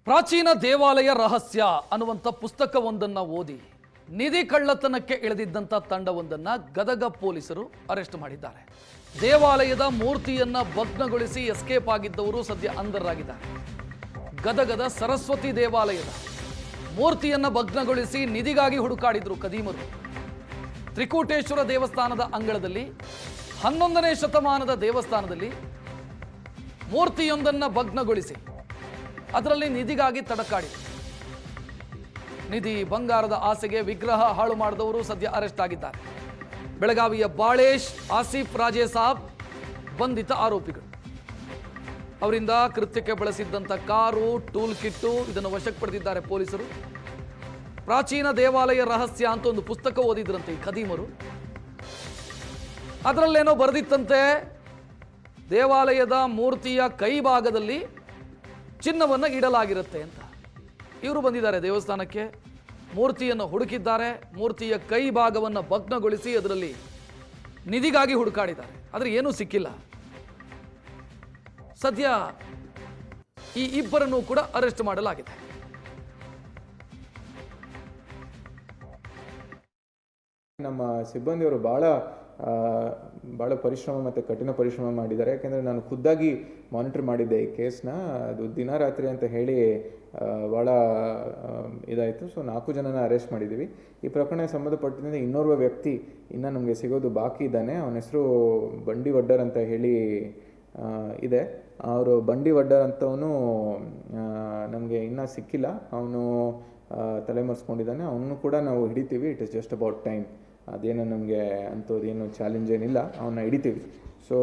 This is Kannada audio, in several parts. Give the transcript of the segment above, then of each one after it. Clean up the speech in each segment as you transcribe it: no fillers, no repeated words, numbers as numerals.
ಪ್ರಾಚೀನ ದೇವಾಲಯ ರಹಸ್ಯ ಅನ್ನುವಂಥ ಪುಸ್ತಕವೊಂದನ್ನು ಓದಿ ನಿಧಿ ಕಳ್ಳತನಕ್ಕೆ ಇಳಿದಿದ್ದಂಥ ತಂಡವೊಂದನ್ನು ಗದಗ ಪೊಲೀಸರು ಅರೆಸ್ಟ್ ಮಾಡಿದ್ದಾರೆ. ದೇವಾಲಯದ ಮೂರ್ತಿಯನ್ನ ಭಗ್ನಗೊಳಿಸಿ ಎಸ್ಕೇಪ್ ಆಗಿದ್ದವರು ಸದ್ಯ ಅಂಧರಾಗಿದ್ದಾರೆ. ಗದಗದ ಸರಸ್ವತಿ ದೇವಾಲಯದ ಮೂರ್ತಿಯನ್ನ ಭಗ್ನಗೊಳಿಸಿ ನಿಧಿಗಾಗಿ ಹುಡುಕಾಡಿದ್ರು ಕದೀಮರು. ತ್ರಿಕೂಟೇಶ್ವರ ದೇವಸ್ಥಾನದ ಅಂಗಳದಲ್ಲಿ 11ನೇ ಶತಮಾನದ ದೇವಸ್ಥಾನದಲ್ಲಿ ಮೂರ್ತಿಯೊಂದನ್ನು ಭಗ್ನಗೊಳಿಸಿ ಅದರಲ್ಲಿ ನಿಧಿಗಾಗಿ ತಡಕಾಡಿದರು. ನಿಧಿ ಬಂಗಾರದ ಆಸೆಗೆ ವಿಗ್ರಹ ಹಾಳು ಮಾಡಿದವರು ಸದ್ಯ ಅರೆಸ್ಟ್ ಆಗಿದ್ದಾರೆ. ಬೆಳಗಾವಿಯ ಬಾಳೇಶ್, ಆಸಿಫ್ ರಾಜೇ ಸಾಬ್ ಬಂಧಿತ ಆರೋಪಿಗಳು. ಅವರಿಂದ ಕೃತ್ಯಕ್ಕೆ ಬಳಸಿದ್ದಂಥ ಕಾರು, ಟೂಲ್ ಕಿಟ್ಟು ಇದನ್ನು ವಶಕ್ಕೆ ಪಡೆದಿದ್ದಾರೆ ಪೊಲೀಸರು. ಪ್ರಾಚೀನ ದೇವಾಲಯ ರಹಸ್ಯ ಅಂತ ಒಂದು ಪುಸ್ತಕ ಓದಿದ್ರಂತೆ ಈ ಖದೀಮರು. ಅದರಲ್ಲೇನೋ ಬರೆದಿತ್ತಂತೆ, ದೇವಾಲಯದ ಮೂರ್ತಿಯ ಕೈ ಭಾಗದಲ್ಲಿ ಚಿನ್ನವನ್ನು ಇಡಲಾಗಿರುತ್ತೆ ಅಂತ. ಇವರು ಬಂದಿದ್ದಾರೆ ದೇವಸ್ಥಾನಕ್ಕೆ, ಮೂರ್ತಿಯನ್ನು ಹುಡುಕಿದ್ದಾರೆ. ಮೂರ್ತಿಯ ಕೈ ಭಾಗವನ್ನು ಭಗ್ನಗೊಳಿಸಿ ಅದರಲ್ಲಿ ನಿಧಿಗಾಗಿ ಹುಡುಕಾಡಿದ್ದಾರೆ. ಆದರೆ ಏನೂ ಸಿಕ್ಕಿಲ್ಲ. ಸದ್ಯ ಈ ಇಬ್ಬರನ್ನು ಕೂಡ ಅರೆಸ್ಟ್ ಮಾಡಲಾಗಿದೆ. ನಮ್ಮ ಸಿಬ್ಬಂದಿಯವರು ಭಾಳ ಪರಿಶ್ರಮ ಮತ್ತು ಕಠಿಣ ಪರಿಶ್ರಮ ಮಾಡಿದ್ದಾರೆ. ಯಾಕೆಂದರೆ ನಾನು ಖುದ್ದಾಗಿ ಮಾನಿಟರ್ ಮಾಡಿದ್ದೆ ಈ ಕೇಸ್ನ. ಅದು ದಿನ ರಾತ್ರಿ ಅಂತ ಹೇಳಿ ಭಾಳ ಇದಾಯಿತು. ಸೊ 4 ಜನನ ಅರೆಸ್ಟ್ ಮಾಡಿದ್ದೀವಿ. ಈ ಪ್ರಕರಣಕ್ಕೆ ಸಂಬಂಧಪಟ್ಟಂತೆ ಇನ್ನೋರ್ವ ವ್ಯಕ್ತಿ ಇನ್ನೂ ನಮಗೆ ಸಿಗೋದು ಬಾಕಿ ಇದ್ದಾನೆ. ಅವನ ಹೆಸರು ಬಂಡಿ ವಡ್ಡರ್ ಅಂತ ಹೇಳಿ ಇದೆ. ಅವರು ಬಂಡಿ ವಡ್ಡರ್ ಅಂತವನು ನಮಗೆ ಇನ್ನೂ ಸಿಕ್ಕಿಲ್ಲ. ಅವನು ತಲೆಮರೆಸ್ಕೊಂಡಿದ್ದಾನೆ. ಅವನು ಕೂಡ ನಾವು ಹಿಡಿತೀವಿ. It is just about time. ಅದೇನು ನಮಗೆ ಅಂಥದ್ದೇನು ಚಾಲೆಂಜ್ ಏನಿಲ್ಲ, ಅವನ್ನ ಹಿಡಿತೀವಿ. ಸೊ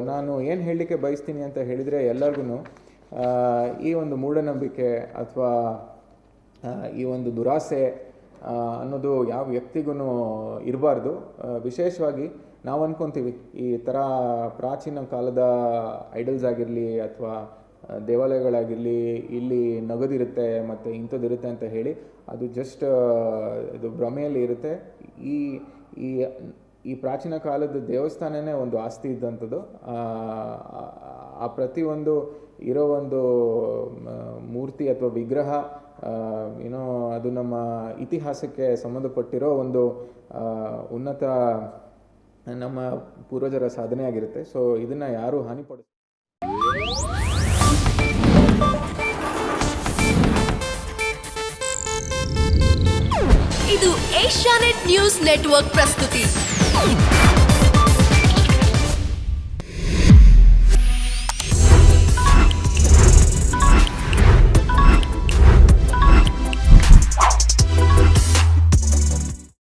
ನಾನು ಏನು ಹೇಳಲಿಕ್ಕೆ ಬಯಸ್ತೀನಿ ಅಂತ ಹೇಳಿದರೆ, ಎಲ್ಲರಿಗೂ ಈ ಒಂದು ಮೂಢನಂಬಿಕೆ ಅಥವಾ ಈ ಒಂದು ದುರಾಸೆ ಅನ್ನೋದು ಯಾವ ವ್ಯಕ್ತಿಗೂ ಇರಬಾರ್ದು. ವಿಶೇಷವಾಗಿ ನಾವು ಅಂದ್ಕೊತೀವಿ ಈ ಥರ ಪ್ರಾಚೀನ ಕಾಲದ ಐಡಲ್ಸ್ ಆಗಿರಲಿ ಅಥವಾ ದೇವಾಲಯಗಳಾಗಿರಲಿ, ಇಲ್ಲಿ ನಗದಿರುತ್ತೆ ಮತ್ತು ಇಂಥದ್ದಿರುತ್ತೆ ಅಂತ ಹೇಳಿ ಅದು ಜಸ್ಟ್ ಇದು ಭ್ರಮೆಯಲ್ಲಿ ಇರುತ್ತೆ. ಈ ಪ್ರಾಚೀನ ಕಾಲದ ದೇವಸ್ಥಾನನೇ ಒಂದು ಆಸ್ತಿ ಇದ್ದಂಥದ್ದು. ಆ ಪ್ರತಿಯೊಂದು ಇರೋ ಒಂದು ಮೂರ್ತಿ ಅಥವಾ ವಿಗ್ರಹ ಏನೋ ಅದು ನಮ್ಮ ಇತಿಹಾಸಕ್ಕೆ ಸಂಬಂಧಪಟ್ಟಿರೋ ಒಂದು ಉನ್ನತ ನಮ್ಮ ಪೂರ್ವಜರ ಸಾಧನೆ ಆಗಿರುತ್ತೆ. ಸೊ ಇದನ್ನು ಯಾರೂ ಹಾನಿಪಡಿಸ ಇದು ಏಷ್ಯಾನೆಟ್ ನ್ಯೂಸ್ ನೆಟ್ವರ್ಕ್ ಪ್ರಸ್ತುತಿ.